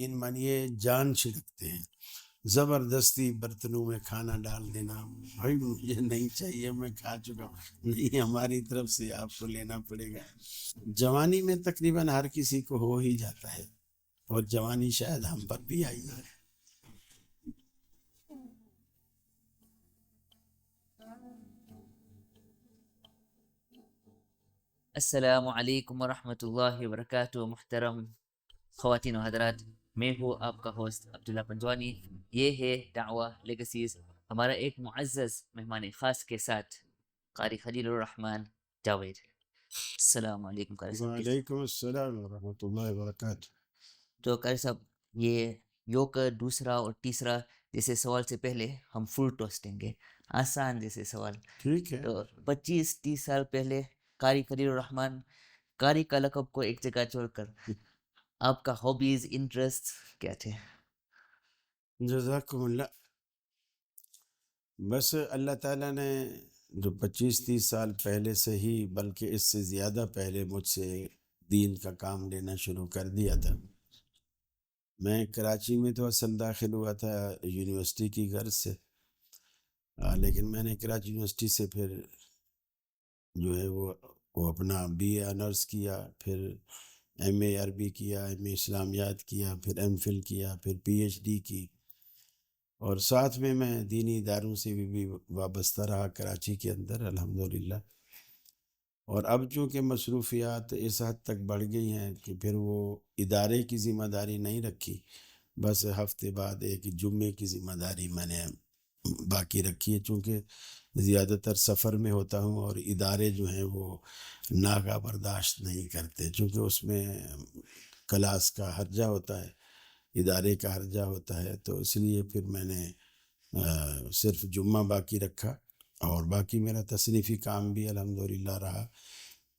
ان مانیے جان چھڑکتے ہیں، زبردستی برتنوں میں کھانا ڈال دینا، بھائی مجھے نہیں چاہیے، میں کھا چکا ہوں، نہیں ہماری طرف سے آپ کو لینا پڑے گا۔ جوانی میں تقریباً ہر کسی کو ہو ہی جاتا ہے، اور جوانی شاید ہم پر بھی آئی ہے۔ السلام علیکم ورحمۃ اللہ وبرکاتہ۔ محترم خواتین و حضرات، میں ہوں آپ کا ہوسٹ عبداللہ پنجوانی۔ یہ ہے دعویٰ لیگسیز، ہمارا ایک معزز مہمان خاص کے ساتھ قاری خلیل الرحمن جاوید۔ السلام علیکم قاری صاحب۔ وعلیکم السلام ورحمۃ اللہ وبرکاتہ۔ تو قاری صاحب، یہ کا دوسرا اور تیسرا جیسے سوال سے پہلے ہم فل ٹاس دیں گے، آسان جیسے سوال۔ ٹھیک ہے۔ تو 25-30 سال پہلے قاری خلیل الرحمن، قاری کا لقب کو ایک جگہ چھوڑ کر آپ کا ہابیز، انٹرسٹ کیا تھے؟ جزاکم اللہ۔ بس اللہ تعالیٰ نے جو 25-30 سال پہلے سے ہی، بلکہ اس سے زیادہ پہلے مجھ سے دین کا کام لینا شروع کر دیا تھا۔ میں کراچی میں تو اصل داخل ہوا تھا یونیورسٹی کی غرض سے، لیکن میں نے کراچی یونیورسٹی سے پھر جو ہے وہ اپنا بی اے آنرس کیا، پھر ایم اے عربی کیا، ایم اے اسلامیات کیا، پھر ایم فل کیا، پھر پی ایچ ڈی کی، اور ساتھ میں دینی اداروں سے بھی وابستہ رہا کراچی کے اندر الحمدللہ۔ اور اب چونکہ مصروفیات اس حد تک بڑھ گئی ہیں کہ پھر وہ ادارے کی ذمہ داری نہیں رکھی، بس ہفتے بعد ایک جمعے کی ذمہ داری میں نے باقی رکھی ہے، چونکہ زیادہ تر سفر میں ہوتا ہوں، اور ادارے جو ہیں وہ ناغہ برداشت نہیں کرتے، چونکہ اس میں کلاس کا حرجہ ہوتا ہے، ادارے کا حرجہ ہوتا ہے، تو اس لیے پھر میں نے صرف جمعہ باقی رکھا، اور باقی میرا تصنیفی کام بھی الحمدللہ رہا۔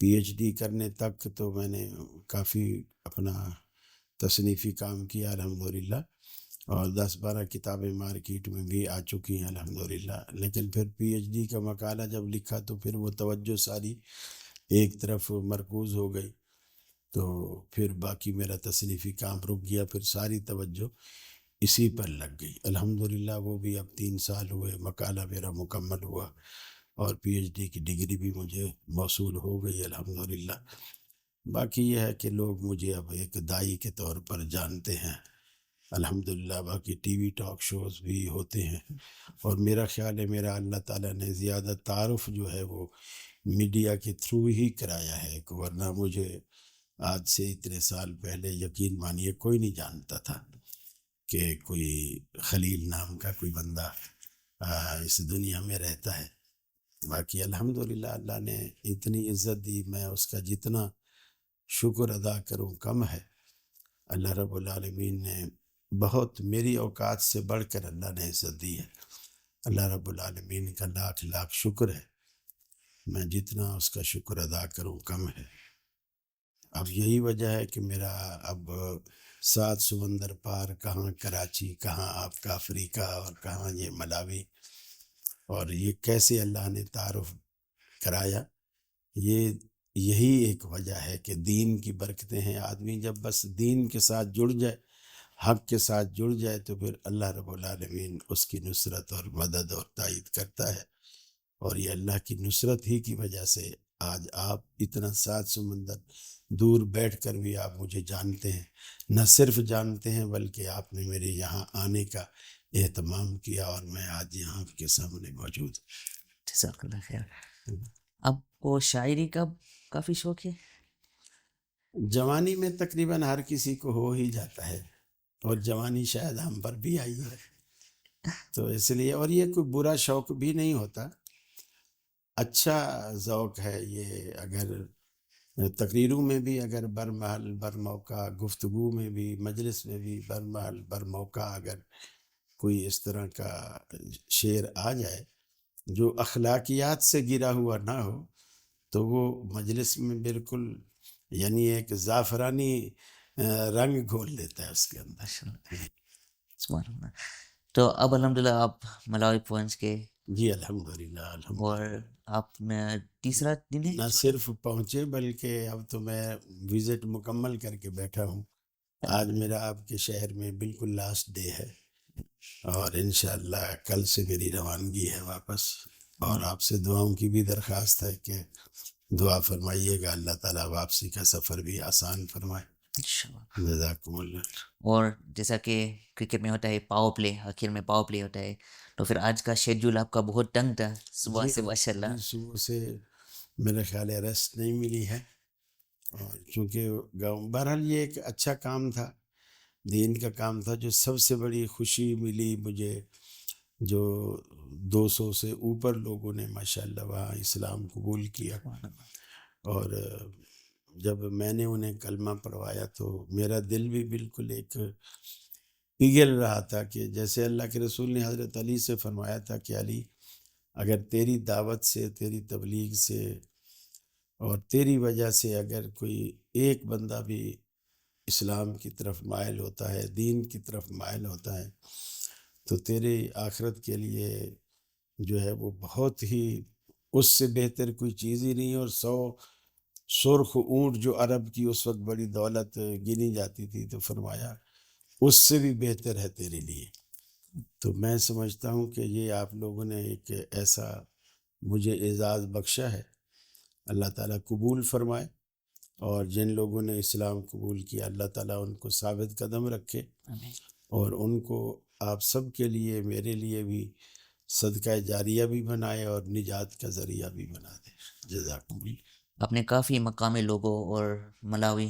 پی ایچ ڈی کرنے تک تو میں نے کافی اپنا تصنیفی کام کیا الحمدللہ، اور 10-12 کتابیں مارکیٹ میں بھی آ چکی ہیں الحمدللہ، لیکن پھر پی ایچ ڈی کا مقالہ جب لکھا تو پھر وہ توجہ ساری ایک طرف مرکوز ہو گئی، تو پھر باقی میرا تصنیفی کام رک گیا، پھر ساری توجہ اسی پر لگ گئی الحمدللہ۔ وہ بھی اب 3 سال ہوئے، مقالہ میرا مکمل ہوا، اور پی ایچ ڈی کی ڈگری بھی مجھے موصول ہو گئی الحمدللہ۔ باقی یہ ہے کہ لوگ مجھے اب ایک دائی کے طور پر جانتے ہیں الحمدللہ، باقی ٹی وی ٹاک شوز بھی ہوتے ہیں، اور میرا خیال ہے میرا اللہ تعالیٰ نے زیادہ تعارف جو ہے وہ میڈیا کے تھرو ہی کرایا ہے، کہ ورنہ مجھے آج سے اتنے سال پہلے یقین مانیے کوئی نہیں جانتا تھا کہ کوئی خلیل نام کا کوئی بندہ اس دنیا میں رہتا ہے۔ باقی الحمدللہ اللہ نے اتنی عزت دی، میں اس کا جتنا شکر ادا کروں کم ہے۔ اللہ رب العالمین نے بہت، میری اوقات سے بڑھ کر اللہ نے عزت دی ہے، اللہ رب العالمین کا لاکھ لاکھ شکر ہے، میں جتنا اس کا شکر ادا کروں کم ہے۔ اب یہی وجہ ہے کہ میرا اب 7 سمندر پار، کہاں کراچی، کہاں آپ کا افریقہ، اور کہاں یہ ملاوی، اور یہ کیسے اللہ نے تعارف کرایا، یہی ایک وجہ ہے کہ دین کی برکتیں ہیں۔ آدمی جب بس دین کے ساتھ جڑ جائے، حق کے ساتھ جڑ جائے، تو پھر اللہ رب العالمین اس کی نصرت اور مدد اور تائید کرتا ہے، اور یہ اللہ کی نصرت ہی کی وجہ سے آج آپ اتنا 7 سمندر دور بیٹھ کر بھی آپ مجھے جانتے ہیں، نہ صرف جانتے ہیں بلکہ آپ نے میرے یہاں آنے کا اہتمام کیا، اور میں آج یہاں آپ کے سامنے موجود ہوں۔ جزاک اللہ خیر۔ آپ کو شاعری کا کافی شوق ہے؟ جوانی میں تقریباً ہر کسی کو ہو ہی جاتا ہے، اور جوانی شاید ہم پر بھی آئی ہے، تو اس لیے، اور یہ کوئی برا شوق بھی نہیں ہوتا، اچھا ذوق ہے یہ۔ اگر تقریروں میں بھی اگر برمحل برموقع، گفتگو میں بھی، مجلس میں بھی برمحل برموقع اگر کوئی اس طرح کا شعر آ جائے جو اخلاقیات سے گرا ہوا نہ ہو، تو وہ مجلس میں بالکل یعنی ایک زعفرانی رنگ گھول دیتا ہے اس کے اندر۔ سبحان اللہ۔ تو اب الحمدللہ آپ ملاوی پہنچ کے، جی الحمدللہ الحمدللہ، اور آپ نے تیسرا دن ہے؟ نہ صرف پہنچے بلکہ اب تو میں وزٹ مکمل کر کے بیٹھا ہوں، آج میرا آپ کے شہر میں بالکل لاسٹ ڈے ہے، اور انشاءاللہ کل سے میری روانگی ہے واپس، اور آپ سے دعاؤں کی بھی درخواست ہے کہ دعا فرمائیے گا اللہ تعالیٰ واپسی کا سفر بھی آسان فرمائے. انشاءاللہ. جزاکم اللہ. اور جیسا کہ کرکٹ میں ہوتا ہے پاور پلے، آخر میں پاور پلے ہوتا ہے، تو پھر آج کا شیڈول آپ کا بہت تنگ تھا صبح سے ماشاء اللہ. جی صبح سے میرے خیال ہے ریسٹ نہیں ملی ہے، اور چونکہ بہرحال یہ ایک اچھا کام تھا، دین کا کام تھا. جو سب سے بڑی خوشی ملی مجھے، جو 200 سے اوپر لوگوں نے ماشاءاللہ وہاں اسلام قبول کیا، اور جب میں نے انہیں کلمہ پڑھوایا تو میرا دل بھی بالکل ایک پگھل رہا تھا، کہ جیسے اللہ کے رسول نے حضرت علی سے فرمایا تھا کہ علی، اگر تیری دعوت سے، تیری تبلیغ سے اور تیری وجہ سے اگر کوئی ایک بندہ بھی اسلام کی طرف مائل ہوتا ہے، دین کی طرف مائل ہوتا ہے، تو تیرے آخرت کے لیے جو ہے وہ بہت ہی، اس سے بہتر کوئی چیز ہی نہیں. اور 100 سرخ اونٹ جو عرب کی اس وقت بڑی دولت گنی جاتی تھی، تو فرمایا اس سے بھی بہتر ہے تیرے لیے. تو میں سمجھتا ہوں کہ یہ آپ لوگوں نے ایک ایسا مجھے اعزاز بخشا ہے. اللہ تعالیٰ قبول فرمائے، اور جن لوگوں نے اسلام قبول کیا اللہ تعالیٰ ان کو ثابت قدم رکھے، آمین. اور ان کو آپ سب کے لیے، میرے لیے بھی صدقہ جاریہ بھی بنائے اور نجات کا ذریعہ بھی بنا دے. جزاکم اللہ. آپ نے کافی مقامی لوگوں اور ملاوی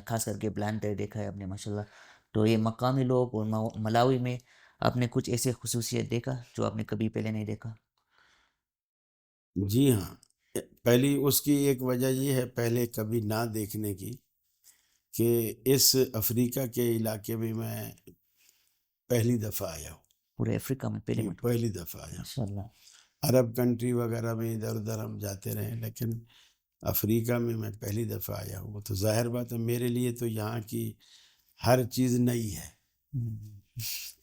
خاص کر کے بلانٹر دیکھا ہے آپ نے ماشاء اللہ، تو یہ مقامی لوگ اور ملاوی میں آپ نے کچھ ایسے خصوصیت دیکھا جو آپ نے کبھی پہلے نہیں دیکھا؟ جی ہاں، پہلی اس کی ایک وجہ یہ ہے پہلے کبھی نہ دیکھنے کی، کہ اس افریقہ کے علاقے میں پہلی دفعہ آیا ہوں. پورے افریقہ میں پہلی یہ مرتبہ؟ پہلی دفعہ آیا ہوں. ماشاء اللہ. عرب کنٹری وغیرہ میں ادھر ادھر ہم جاتے رہے، لیکن افریقہ میں پہلی دفعہ آیا ہوں. تو ظاہر بات ہے میرے لیے تو یہاں کی ہر چیز نئی ہے.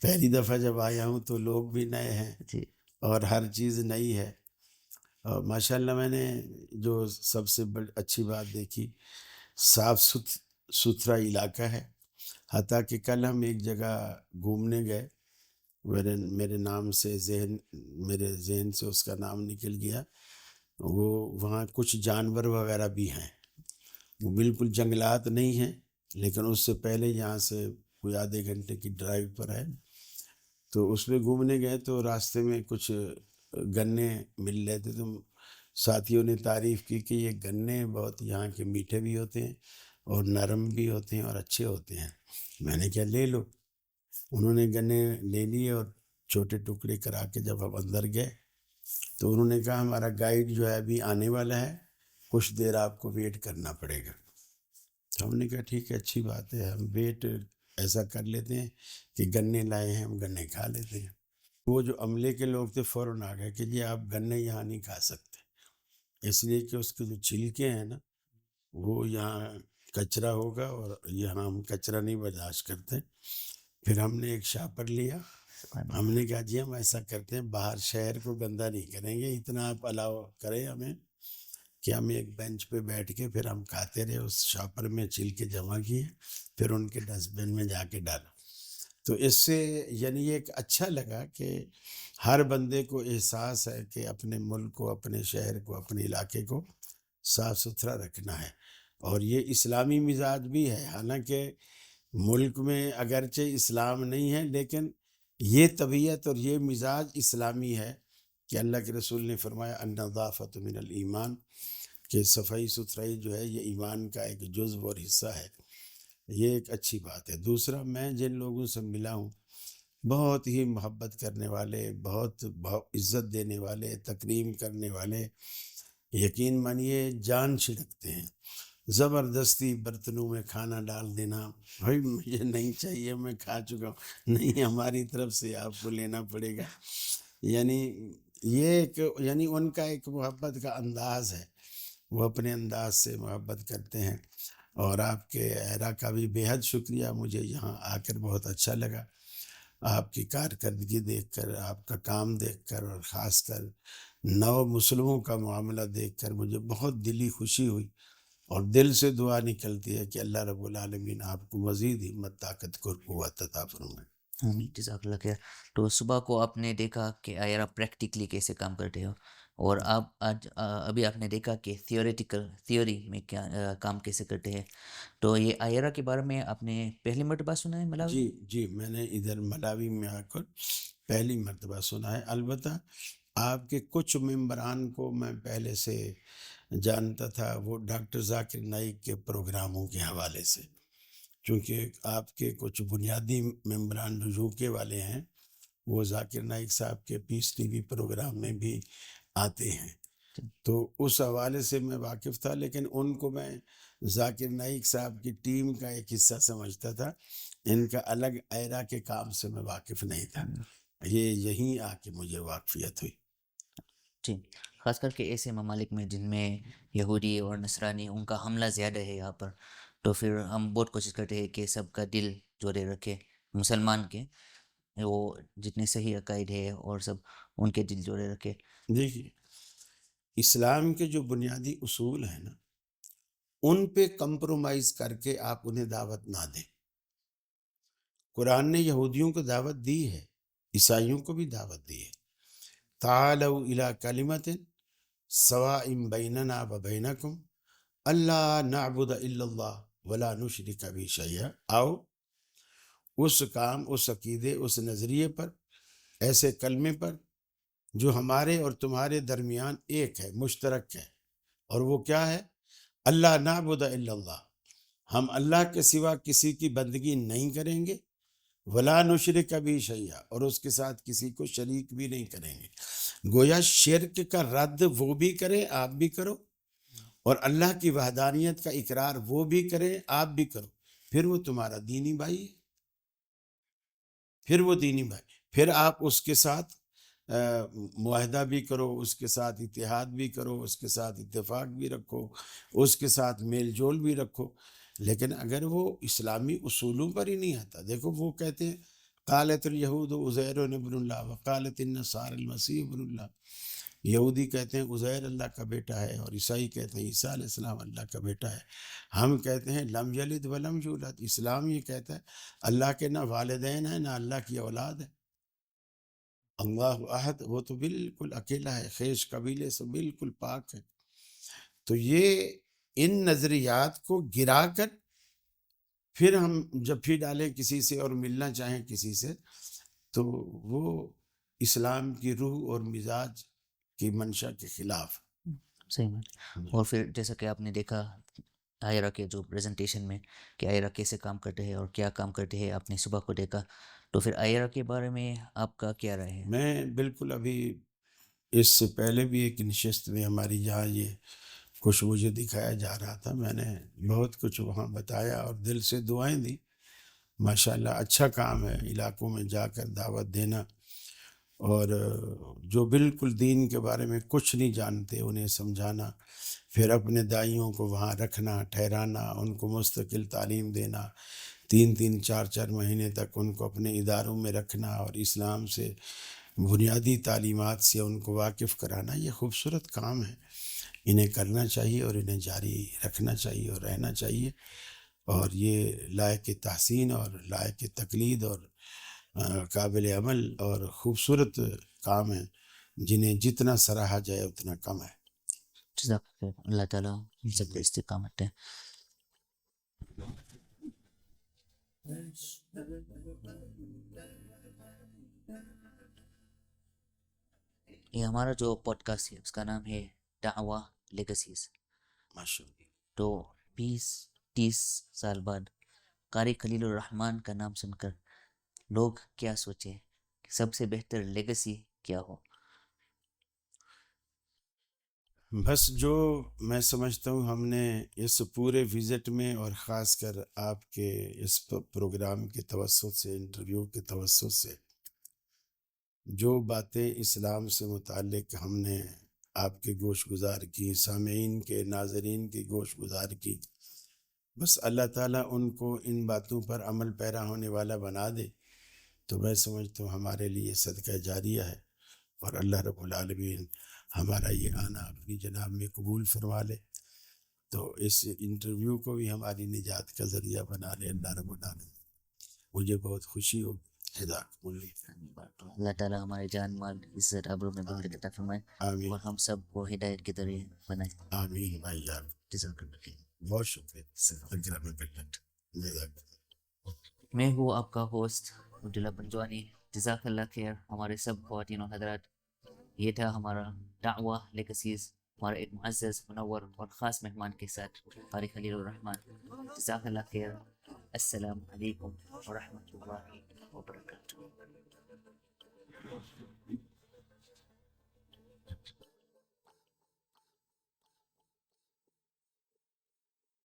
پہلی دفعہ جب آیا ہوں تو لوگ بھی نئے ہیں جی. اور ہر چیز نئی ہے. اور ماشاءاللہ میں نے جو سب سے اچھی بات دیکھی، صاف ستھرا علاقہ ہے. حتیٰ کہ کل ہم ایک جگہ گھومنے گئے، میرے نام سے میرے ذہن سے اس کا نام نکل گیا. وہ وہاں کچھ جانور وغیرہ بھی ہیں، وہ بالکل جنگلات نہیں ہیں، لیکن اس سے پہلے یہاں سے کوئی آدھے گھنٹے کی ڈرائیو پر ہے. تو اس میں گھومنے گئے تو راستے میں کچھ گنے مل رہے تھے، تو ساتھیوں نے تعریف کی کہ یہ گنے بہت یہاں کے میٹھے بھی ہوتے ہیں اور نرم بھی ہوتے ہیں اور اچھے ہوتے ہیں. میں نے کہا لے لو. انہوں نے گنے لے لیے، اور چھوٹے ٹکڑے کرا کے جب ہم اندر گئے تو انہوں نے کہا ہمارا گائیڈ جو ہے ابھی آنے والا ہے، کچھ دیر آپ کو ویٹ کرنا پڑے گا. ہم نے کہا ٹھیک ہے، اچھی بات ہے، ہم ویٹ ایسا کر لیتے ہیں کہ گنے لائے ہیں ہم گنے کھا لیتے ہیں. وہ جو عملے کے لوگ تھے فوراً آ گئے کہ جی آپ گنے یہاں نہیں کھا سکتے، اس لیے کہ اس کے جو چھلکے ہیں نا وہ یہاں کچرا ہوگا، اور یہاں ہم کچرا نہیں برداشت کرتے. پھر ہم نے ایک شاپر لیا، ہم نے کہا جی ہم ایسا کرتے ہیں باہر شہر کو گندہ نہیں کریں گے، اتنا آپ الاؤ کریں ہمیں کہ ہم ایک بینچ پہ بیٹھ کے پھر ہم کھاتے رہے. اس شاپر میں چھلکے جمع کیے، پھر ان کے ڈسٹ بن میں جا کے ڈالا. تو اس سے یعنی یہ ایک اچھا لگا کہ ہر بندے کو احساس ہے کہ اپنے ملک کو، اپنے شہر کو، اپنے علاقے کو صاف ستھرا رکھنا ہے. اور یہ اسلامی مزاج بھی ہے، حالانکہ ملک میں اگرچہ اسلام نہیں ہے، لیکن یہ طبیعت اور یہ مزاج اسلامی ہے کہ اللہ کے رسول نے فرمایا النظافۃ من الایمان، کہ صفائی ستھرائی جو ہے یہ ایمان کا ایک جزو اور حصہ ہے. یہ ایک اچھی بات ہے. دوسرا، میں جن لوگوں سے ملا ہوں بہت ہی محبت کرنے والے، بہت عزت دینے والے، تکریم کرنے والے، یقین مانیے جان چھڑکتے ہیں. زبردستی برتنوں میں کھانا ڈال دینا، بھائی مجھے نہیں چاہیے، میں کھا چکا ہوں، نہیں ہماری طرف سے آپ کو لینا پڑے گا. یعنی یہ ایک یعنی ان کا ایک محبت کا انداز ہے، وہ اپنے انداز سے محبت کرتے ہیں. اور آپ کے اہرا کا بھی بے حد شکریہ، مجھے یہاں آ کر بہت اچھا لگا. آپ کی کارکردگی دیکھ کر، آپ کا کام دیکھ کر، اور خاص کر نو مسلموں کا معاملہ دیکھ کر مجھے بہت دلی خوشی ہوئی اور دل سے دعا نکلتی ہے کہ اللہ رب العالمین آپ کو مزید ہمت، طاقت اور قوت عطا فرمائے۔ آمین، جزاک اللہ خیر۔ تو صبح کو آپ نے دیکھا کہ آئرہ پریکٹیکلی کیسے کام کرتے ہو، اور آپ آج ابھی آپ نے دیکھا کہ تھیوری میں کیا کام کیسے کرتے ہیں۔ تو یہ آئرہ کے بارے میں آپ نے پہلی مرتبہ سنا ہے ملاوی؟ جی میں نے ادھر ملاوی میں آ کر پہلی مرتبہ سنا ہے، البتہ آپ کے کچھ ممبران کو میں پہلے سے جانتا تھا، وہ ڈاکٹر ذاکر نائک کے پروگراموں کے حوالے سے، چونکہ آپ کے کچھ بنیادی ممبران جو یو کے والے ہیں وہ ذاکر نائک صاحب کے پیس ٹی وی پروگرام میں بھی آتے ہیں، تو اس حوالے سے میں واقف تھا، لیکن ان کو میں ذاکر نائک صاحب کی ٹیم کا ایک حصہ سمجھتا تھا، ان کا الگ آئرہ کے کام سے میں واقف نہیں تھا، یہ یہیں آ کے مجھے واقفیت ہوئی۔ جی، خاص کر کے ایسے ممالک میں جن میں یہودی اور نصرانی ان کا حملہ زیادہ ہے یہاں پر، تو پھر ہم بہت کوشش کرتے ہیں کہ سب کا دل جوڑے رکھے، مسلمان کے وہ جتنے صحیح عقائد ہے اور سب ان کے دل جوڑے رکھے۔ دیکھیے، اسلام کے جو بنیادی اصول ہیں نا، ان پہ کمپرومائز کر کے آپ انہیں دعوت نہ دیں۔ قرآن نے یہودیوں کو دعوت دی ہے، عیسائیوں کو بھی دعوت دی ہے، تعالوا الی کلمۃ سواء بیننا و بینکم اللہ نعبد الا اللہ ولا نشرک بہ شیئا، آؤ اس کام، اس عقیدے، اس نظریے پر، ایسے کلمے پر جو ہمارے اور تمہارے درمیان ایک ہے، مشترک ہے، اور وہ کیا ہے؟ اللہ نعبد الا اللہ، ہم اللہ کے سوا کسی کی بندگی نہیں کریں گے، ولا نشرک بہ شیئا، اور اس کے ساتھ کسی کو شریک بھی نہیں کریں گے۔ گویا شرک کا رد وہ بھی کریں، آپ بھی کرو، اور اللہ کی وحدانیت کا اقرار وہ بھی کریں، آپ بھی کرو، پھر وہ تمہارا دینی بھائی ہے، پھر آپ اس کے ساتھ معاہدہ بھی کرو، اس کے ساتھ اتحاد بھی کرو، اس کے ساتھ اتفاق بھی رکھو، اس کے ساتھ میل جول بھی رکھو، لیکن اگر وہ اسلامی اصولوں پر ہی نہیں آتا، دیکھو وہ کہتے ہیں قالت الیہود عزیر ابن اللہ وقالت النصارى المسیح ابن اللہ، یہودی کہتے ہیں عزیر اللہ کا بیٹا ہے، اور عیسائی کہتے ہیں عیسیٰ علیہ السلام اللہ کا بیٹا ہے، ہم کہتے ہیں لم یلد ولم یولد، اسلام یہ کہتا ہے اللہ کے نہ والدین ہیں نہ اللہ کی اولاد ہے، اللہ احد، وہ تو بالکل اکیلا ہے، خیش قبیلے سے بالکل پاک ہے۔ تو یہ ان نظریات کو گرا کر پھر ہم جب پھر ڈالیں کسی سے اور ملنا چاہیں کسی سے، تو وہ اسلام کی روح اور مزاج کی منشا کے خلاف۔ صحیح بات۔ اور پھر جیسا کہ آپ نے دیکھا آئرہ کے جو پریزنٹیشن میں کہ آئرہ کیسے کام کرتے ہیں اور کیا کام کرتے ہیں، آپ نے صبح کو دیکھا، تو پھر آئرہ کے بارے میں آپ کا کیا رائے ہے؟ میں بالکل ابھی اس سے پہلے بھی ایک نشست میں ہماری جہاں یہ کچھ مجھے دکھایا جا رہا تھا، میں نے بہت کچھ وہاں بتایا اور دل سے دعائیں دی، ماشاءاللہ اچھا کام ہے علاقوں میں جا کر دعوت دینا، اور جو بالکل دین کے بارے میں کچھ نہیں جانتے انہیں سمجھانا، پھر اپنے دائیوں کو وہاں رکھنا، ٹھہرانا، ان کو مستقل تعلیم دینا، 3 4 مہینے تک ان کو اپنے اداروں میں رکھنا اور اسلام سے بنیادی تعلیمات سے ان کو واقف کرانا، یہ خوبصورت کام ہے، انہیں کرنا چاہیے اور انہیں جاری رکھنا چاہیے اور رہنا چاہیے، اور یہ لائق تحسین اور لائق تقلید اور قابل عمل اور خوبصورت کام ہیں، جنہیں جتنا سراہا جائے اتنا کم ہے۔ جزاک اللہ خیر، اللہ تعالیٰ ہم سب کو استقامت دے۔ یہ ہمارا جو پوڈ کاسٹ ہے اس کا نام ہے دعویٰ لیگسیز۔ ماشاءاللہ۔ تو 20-30 سال بعد قاری خلیل الرحمن کا نام سن کر لوگ کیا سوچیں کہ سب سے بہتر لیگسی کیا ہو؟ بس جو میں سمجھتا ہوں ہم نے اس پورے وزٹ میں اور خاص کر آپ کے اس پروگرام کے توسط سے، انٹرویو کے توسط سے، جو باتیں اسلام سے متعلق ہم نے آپ کے گوش گزار کی، سامعین کے، ناظرین کی گوش گزار کی، بس اللہ تعالیٰ ان کو ان باتوں پر عمل پیرا ہونے والا بنا دے، تو میں سمجھتا ہوں ہمارے لیے صدقہ جاریہ ہے، اور اللہ رب العالمین ہمارا یہ آنا اپنی جناب میں قبول فرما لے، تو اس انٹرویو کو بھی ہماری نجات کا ذریعہ بنا لے اللہ رب العالمین. مجھے بہت خوشی ہو. جزاکم اللہ. اللہ تعالیٰ ہمارے جان مال عزت آبرو میں برکت عطا فرمائے آمین اور ہم سب کو ہدایت کے ذریعے بنائے. آمین بھائی جان. جزاک اللہ. بہت شکریہ. اکرم بلت. جزاک اللہ. میں ہوں آپ کا ہوسٹ عبداللہ پنجوانی. جزاک اللہ خیر ہمارے سب خواتین و حضرات. یہ تھا ہمارا دعوہ لیگسیز، ہمارا ایک معزز منور اور خاص مہمان کے ساتھ قاری خلیل الرحمن. جزاک اللہ خیر. السلام علیکم ورحمۃ اللہ